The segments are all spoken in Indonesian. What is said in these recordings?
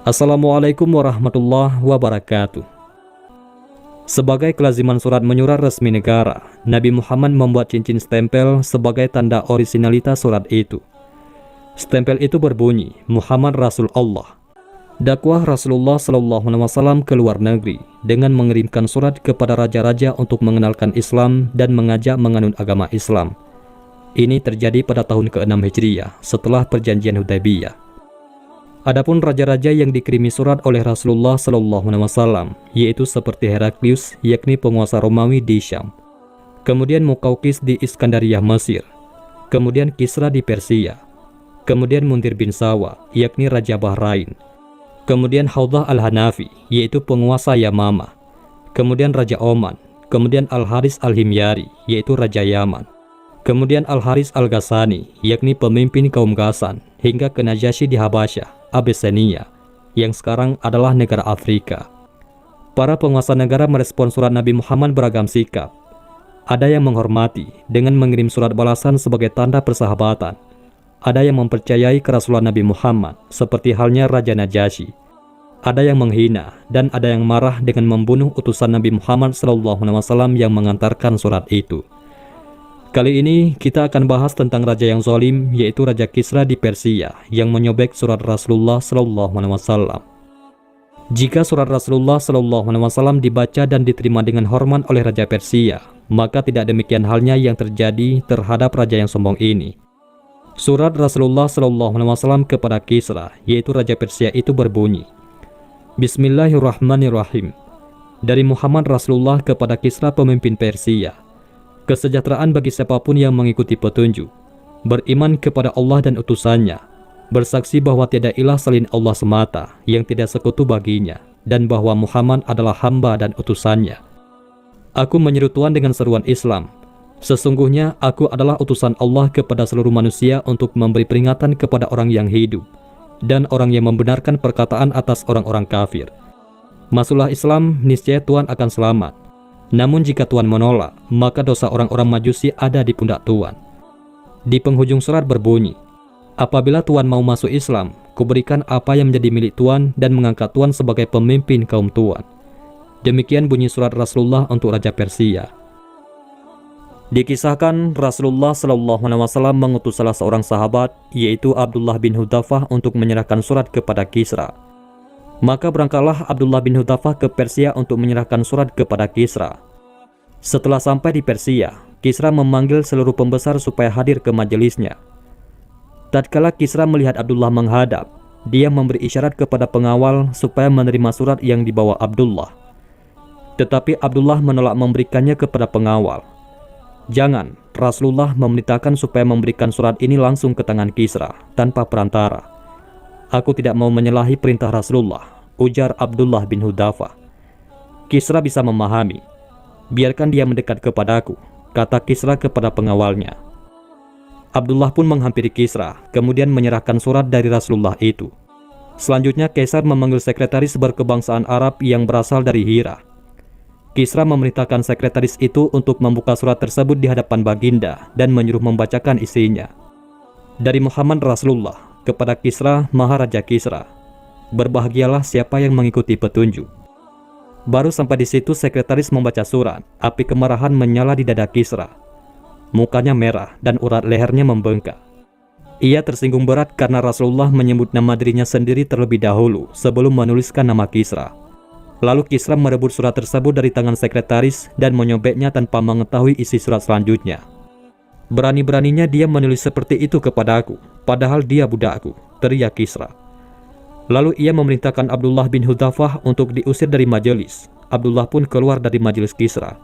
Assalamualaikum warahmatullahi wabarakatuh. Sebagai kelaziman surat menyurat resmi negara, Nabi Muhammad membuat cincin stempel sebagai tanda orisinalitas surat itu. Stempel itu berbunyi, Muhammad Rasul Allah. Dakwah Rasulullah SAW ke luar negeri dengan mengirimkan surat kepada raja-raja untuk mengenalkan Islam dan mengajak menganut agama Islam. Ini terjadi pada tahun ke-6 Hijriah setelah perjanjian Hudaybiyah. Adapun raja-raja yang dikirimi surat oleh Rasulullah SAW, yaitu seperti Heraklius, yakni penguasa Romawi di Syam, kemudian Muqawqis di Iskandariyah Mesir, kemudian Kisra di Persia, kemudian Mundir bin Sawa, yakni Raja Bahrain, kemudian Haudah al-Hanafi, yaitu penguasa Yamama, kemudian Raja Oman, kemudian Al-Haris al-Himyari, yaitu Raja Yaman, kemudian Al-Haris al-Ghassani, yakni pemimpin kaum Ghassan, hingga ke Najasyi di Habasyah, Abyssinia, yang sekarang adalah negara Afrika. Para penguasa negara merespon surat Nabi Muhammad beragam sikap. Ada yang menghormati dengan mengirim surat balasan sebagai tanda persahabatan. Ada yang mempercayai kerasulan Nabi Muhammad, seperti halnya Raja Najasyi. Ada yang menghina dan ada yang marah dengan membunuh utusan Nabi Muhammad SAW yang mengantarkan surat itu. Kali ini kita akan bahas tentang raja yang zalim, yaitu Raja Kisra di Persia yang menyobek surat Rasulullah SAW. Jika surat Rasulullah SAW dibaca dan diterima dengan hormat oleh Raja Persia, maka tidak demikian halnya yang terjadi terhadap raja yang sombong ini. Surat Rasulullah SAW kepada Kisra, yaitu Raja Persia itu berbunyi, Bismillahirrahmanirrahim. Dari Muhammad Rasulullah kepada Kisra pemimpin Persia. Kesejahteraan bagi siapapun yang mengikuti petunjuk, beriman kepada Allah dan utusannya, bersaksi bahwa tiada ilah selain Allah semata yang tidak sekutu baginya, dan bahwa Muhammad adalah hamba dan utusannya. Aku menyeru Tuhan dengan seruan Islam. Sesungguhnya aku adalah utusan Allah kepada seluruh manusia untuk memberi peringatan kepada orang yang hidup dan orang yang membenarkan perkataan atas orang-orang kafir. Masuklah Islam, niscaya Tuhan akan selamat. Namun jika Tuhan menolak, maka dosa orang-orang Majusi ada di pundak Tuhan. Di penghujung surat berbunyi, apabila Tuhan mau masuk Islam, kuberikan apa yang menjadi milik Tuhan dan mengangkat Tuhan sebagai pemimpin kaum Tuhan. Demikian bunyi surat Rasulullah untuk Raja Persia. Dikisahkan Rasulullah SAW mengutus salah seorang sahabat, yaitu Abdullah bin Hudzafah untuk menyerahkan surat kepada Kisra. Maka berangkatlah Abdullah bin Hudzafah ke Persia untuk menyerahkan surat kepada Kisra. Setelah sampai di Persia, Kisra memanggil seluruh pembesar supaya hadir ke majelisnya. Tatkala Kisra melihat Abdullah menghadap, dia memberi isyarat kepada pengawal supaya menerima surat yang dibawa Abdullah. Tetapi Abdullah menolak memberikannya kepada pengawal. Jangan, Rasulullah memerintahkan supaya memberikan surat ini langsung ke tangan Kisra, tanpa perantara. Aku tidak mau menyalahi perintah Rasulullah, ujar Abdullah bin Hudzafah. Kisra bisa memahami. Biarkan dia mendekat kepadaku, kata Kisra kepada pengawalnya. Abdullah pun menghampiri Kisra, kemudian menyerahkan surat dari Rasulullah itu. Selanjutnya Kaisar memanggil sekretaris berkebangsaan Arab yang berasal dari Hira. Kisra memerintahkan sekretaris itu untuk membuka surat tersebut di hadapan baginda dan menyuruh membacakan isinya. Dari Muhammad Rasulullah kepada Kisra, Maharaja Kisra, berbahagialah siapa yang mengikuti petunjuk. Baru sampai di situ sekretaris membaca surat, api kemarahan menyala di dada Kisra. Mukanya merah dan urat lehernya membengkak. Ia tersinggung berat karena Rasulullah menyebut nama dirinya sendiri terlebih dahulu sebelum menuliskan nama Kisra. Lalu Kisra merebut surat tersebut dari tangan sekretaris dan menyobeknya tanpa mengetahui isi surat selanjutnya. Berani-beraninya dia menulis seperti itu kepadaku, padahal dia budakku, teriak Kisra. Lalu ia memerintahkan Abdullah bin Hudzafah untuk diusir dari majelis. Abdullah pun keluar dari majelis Kisra.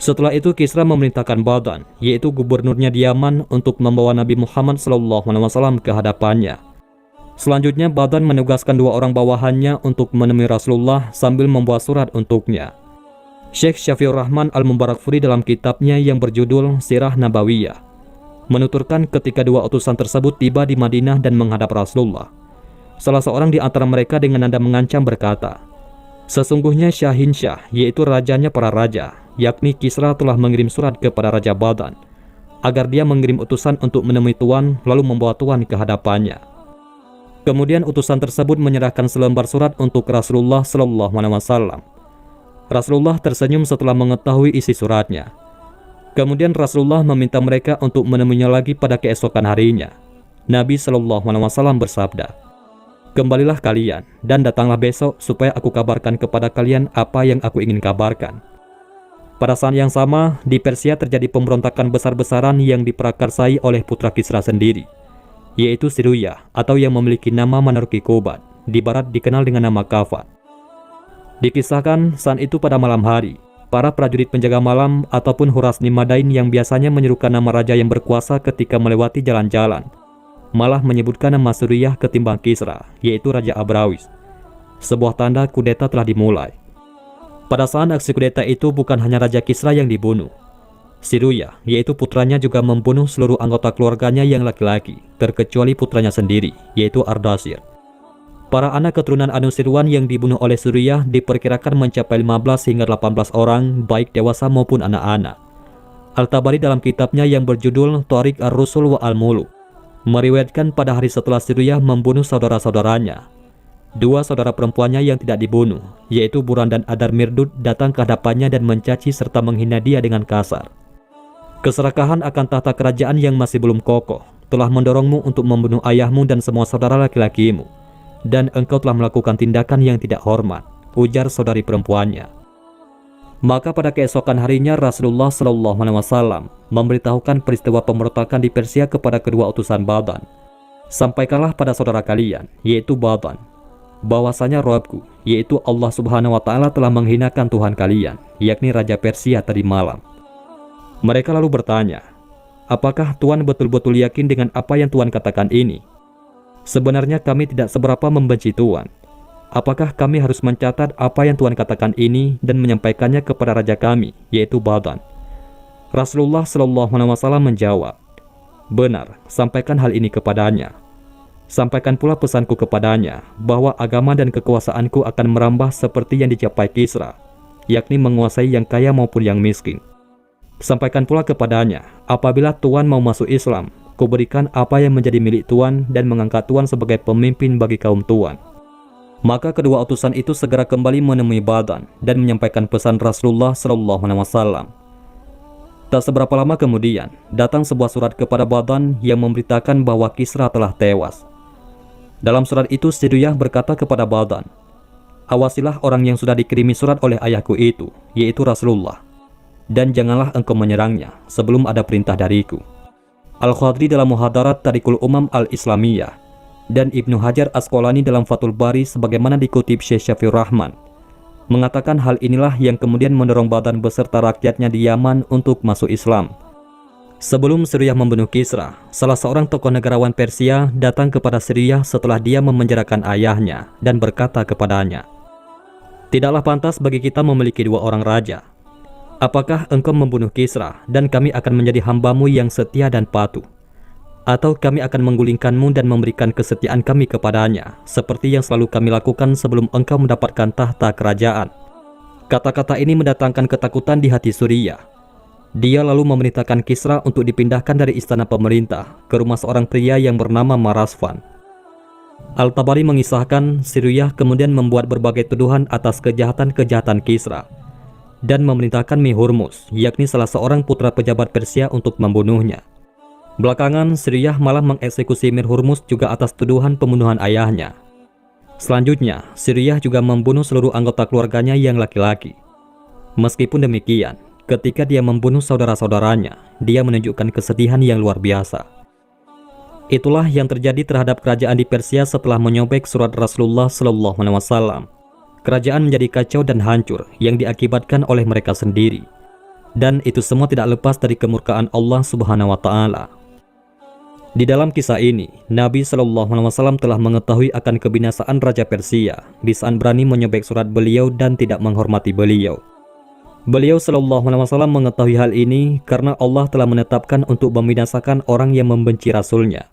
Setelah itu Kisra memerintahkan Badan, yaitu gubernurnya di Yaman, untuk membawa Nabi Muhammad SAW ke hadapannya. Selanjutnya Badan menugaskan dua orang bawahannya untuk menemui Rasulullah sambil membawa surat untuknya. Syekh Syafiur Rahman Al-Mubarakfuri dalam kitabnya yang berjudul Sirah Nabawiyah menuturkan ketika dua utusan tersebut tiba di Madinah dan menghadap Rasulullah, salah seorang di antara mereka dengan nada mengancam berkata, sesungguhnya Syahinsyah, yaitu rajanya para raja, yakni Kisra, telah mengirim surat kepada Raja Badan agar dia mengirim utusan untuk menemui Tuan lalu membawa Tuan ke hadapannya. Kemudian utusan tersebut menyerahkan selembar surat untuk Rasulullah SAW. Rasulullah tersenyum setelah mengetahui isi suratnya. Kemudian Rasulullah meminta mereka untuk menemuinya lagi pada keesokan harinya. Nabi SAW bersabda, "Kembalilah kalian dan datanglah besok supaya aku kabarkan kepada kalian apa yang aku ingin kabarkan." Pada saat yang sama, di Persia terjadi pemberontakan besar-besaran yang diprakarsai oleh putra Kisra sendiri, yaitu Siruyah atau yang memiliki nama Manarki Kobat, di barat dikenal dengan nama Kafat. Dikisahkan saat itu pada malam hari, para prajurit penjaga malam ataupun Hurasni Madain yang biasanya menyerukan nama raja yang berkuasa ketika melewati jalan-jalan, malah menyebutkan nama Siruyah ketimbang Kisra, yaitu Raja Abrawis. Sebuah tanda kudeta telah dimulai. Pada saat aksi kudeta itu bukan hanya Raja Kisra yang dibunuh. Siruyah, yaitu putranya, juga membunuh seluruh anggota keluarganya yang laki-laki, terkecuali putranya sendiri, yaitu Ardashir. Para anak keturunan Anusirwan yang dibunuh oleh Siruyah diperkirakan mencapai 15 hingga 18 orang, baik dewasa maupun anak-anak. Al-Tabari dalam kitabnya yang berjudul Tariq Ar-Rusul wa Al-Muluk meriwayatkan pada hari setelah Siruyah membunuh saudara-saudaranya, dua saudara perempuannya yang tidak dibunuh, yaitu Buran dan Adar Mirdud, datang ke hadapannya dan mencaci serta menghina dia dengan kasar. "Keserakahan akan tahta kerajaan yang masih belum kokoh telah mendorongmu untuk membunuh ayahmu dan semua saudara laki-lakimu, dan engkau telah melakukan tindakan yang tidak hormat," ujar saudari perempuannya. Maka pada keesokan harinya Rasulullah SAW memberitahukan peristiwa pemberontakan di Persia kepada kedua utusan Badan. "Sampaikanlah pada saudara kalian, yaitu Badan, bahwasanya Rabbku, yaitu Allah Subhanahu wa Ta'ala, telah menghinakan Tuhan kalian, yakni Raja Persia, tadi malam." Mereka lalu bertanya, "Apakah Tuan betul-betul yakin dengan apa yang Tuan katakan ini?" "Sebenarnya kami tidak seberapa membenci Tuan. Apakah kami harus mencatat apa yang Tuan katakan ini dan menyampaikannya kepada raja kami, yaitu Badan?" Rasulullah SAW menjawab, "Benar, sampaikan hal ini kepadanya. Sampaikan pula pesanku kepadanya, bahwa agama dan kekuasaanku akan merambah seperti yang dicapai Kisra, yakni menguasai yang kaya maupun yang miskin. Sampaikan pula kepadanya, apabila Tuan mau masuk Islam, kuberikan apa yang menjadi milik Tuan dan mengangkat Tuan sebagai pemimpin bagi kaum Tuan." Maka kedua utusan itu segera kembali menemui Badan dan menyampaikan pesan Rasulullah SAW. Tak seberapa lama kemudian, datang sebuah surat kepada Badan yang memberitakan bahwa Kisra telah tewas. Dalam surat itu, Siruyah berkata kepada Badan, "Awasilah orang yang sudah dikirimi surat oleh ayahku itu, yaitu Rasulullah, dan janganlah engkau menyerangnya sebelum ada perintah dariku." Al-Khadri dalam Muhadarat Tariqul Umam Al-Islamiyah dan Ibnu Hajar Asqalani dalam Fathul Bari sebagaimana dikutip Syekh Syafiur Rahman mengatakan hal inilah yang kemudian mendorong Badan beserta rakyatnya di Yaman untuk masuk Islam. Sebelum Siruyah membunuh Kisra, salah seorang tokoh negarawan Persia datang kepada Siruyah setelah dia memenjarakan ayahnya dan berkata kepadanya, "Tidaklah pantas bagi kita memiliki dua orang raja. Apakah engkau membunuh Kisra dan kami akan menjadi hambamu yang setia dan patuh? Atau kami akan menggulingkanmu dan memberikan kesetiaan kami kepadanya, seperti yang selalu kami lakukan sebelum engkau mendapatkan tahta kerajaan?" Kata-kata ini mendatangkan ketakutan di hati Siruyah. Dia lalu memerintahkan Kisra untuk dipindahkan dari istana pemerintah ke rumah seorang pria yang bernama Marasvan. Al-Tabari mengisahkan Siruyah kemudian membuat berbagai tuduhan atas kejahatan-kejahatan Kisra dan memerintahkan Mihurmus, yakni salah seorang putra pejabat Persia, untuk membunuhnya. Belakangan, Siruyah malah mengeksekusi Mir Hurmuz juga atas tuduhan pembunuhan ayahnya. Selanjutnya, Siruyah juga membunuh seluruh anggota keluarganya yang laki-laki. Meskipun demikian, ketika dia membunuh saudara-saudaranya, dia menunjukkan kesedihan yang luar biasa. Itulah yang terjadi terhadap kerajaan di Persia setelah menyobek surat Rasulullah SAW. Kerajaan menjadi kacau dan hancur yang diakibatkan oleh mereka sendiri. Dan itu semua tidak lepas dari kemurkaan Allah Subhanahu wa Ta'ala. Di dalam kisah ini, Nabi SAW telah mengetahui akan kebinasaan Raja Persia di saat berani menyobek surat beliau dan tidak menghormati beliau. Beliau SAW mengetahui hal ini karena Allah telah menetapkan untuk membinasakan orang yang membenci Rasulnya.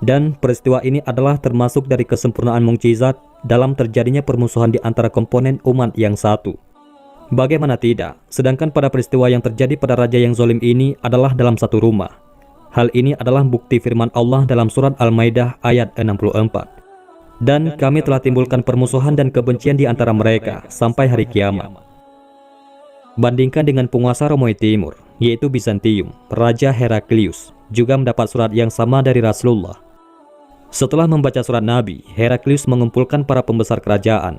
Dan peristiwa ini adalah termasuk dari kesempurnaan mukjizat dalam terjadinya permusuhan di antara komponen umat yang satu. Bagaimana tidak, sedangkan pada peristiwa yang terjadi pada raja yang zalim ini adalah dalam satu rumah. Hal ini adalah bukti firman Allah dalam surat Al-Maidah ayat 64. Dan kami telah timbulkan permusuhan dan kebencian di antara mereka sampai hari kiamat. Bandingkan dengan penguasa Romawi Timur, yaitu Bizantium, Raja Heraklius, juga mendapat surat yang sama dari Rasulullah. Setelah membaca surat Nabi, Heraklius mengumpulkan para pembesar kerajaan.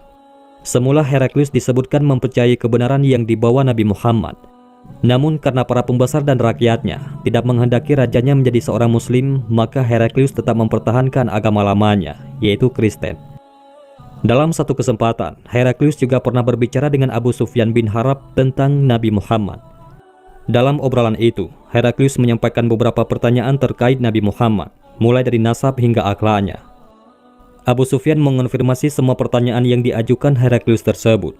Semula Heraklius disebutkan mempercayai kebenaran yang dibawa Nabi Muhammad. Namun karena para pembesar dan rakyatnya tidak menghendaki rajanya menjadi seorang muslim, maka Heraklius tetap mempertahankan agama lamanya, yaitu Kristen. Dalam satu kesempatan, Heraklius juga pernah berbicara dengan Abu Sufyan bin Harb tentang Nabi Muhammad. Dalam obrolan itu, Heraklius menyampaikan beberapa pertanyaan terkait Nabi Muhammad, mulai dari nasab hingga akhlaknya. Abu Sufyan mengonfirmasi semua pertanyaan yang diajukan Heraklius tersebut.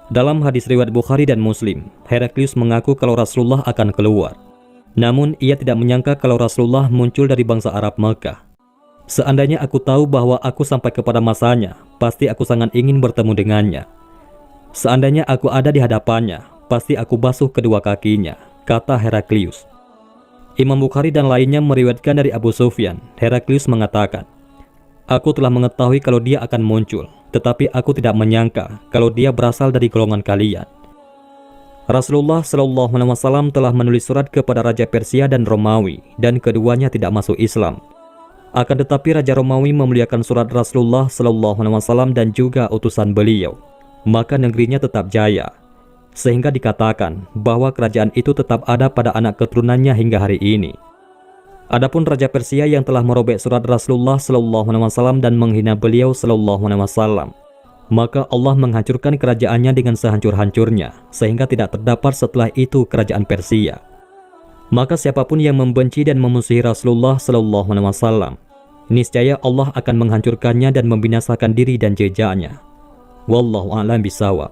Dalam hadis riwayat Bukhari dan Muslim, Heraklius mengaku kalau Rasulullah akan keluar. Namun ia tidak menyangka kalau Rasulullah muncul dari bangsa Arab Makkah. Seandainya aku tahu bahwa aku sampai kepada masanya, pasti aku sangat ingin bertemu dengannya. Seandainya aku ada di hadapannya, pasti aku basuh kedua kakinya, kata Heraklius. Imam Bukhari dan lainnya meriwayatkan dari Abu Sufyan. Heraklius mengatakan, aku telah mengetahui kalau dia akan muncul, tetapi aku tidak menyangka kalau dia berasal dari golongan kalian. Rasulullah SAW telah menulis surat kepada Raja Persia dan Romawi, dan keduanya tidak masuk Islam. Akan tetapi Raja Romawi memuliakan surat Rasulullah SAW dan juga utusan beliau, maka negerinya tetap jaya. Sehingga dikatakan bahwa kerajaan itu tetap ada pada anak keturunannya hingga hari ini. Adapun Raja Persia yang telah merobek surat Rasulullah SAW dan menghina beliau SAW, maka Allah menghancurkan kerajaannya dengan sehancur-hancurnya, sehingga tidak terdapat setelah itu kerajaan Persia. Maka siapapun yang membenci dan memusuhi Rasulullah SAW, niscaya Allah akan menghancurkannya dan membinasakan diri dan jejaknya. Wallahu a'lam bishawab.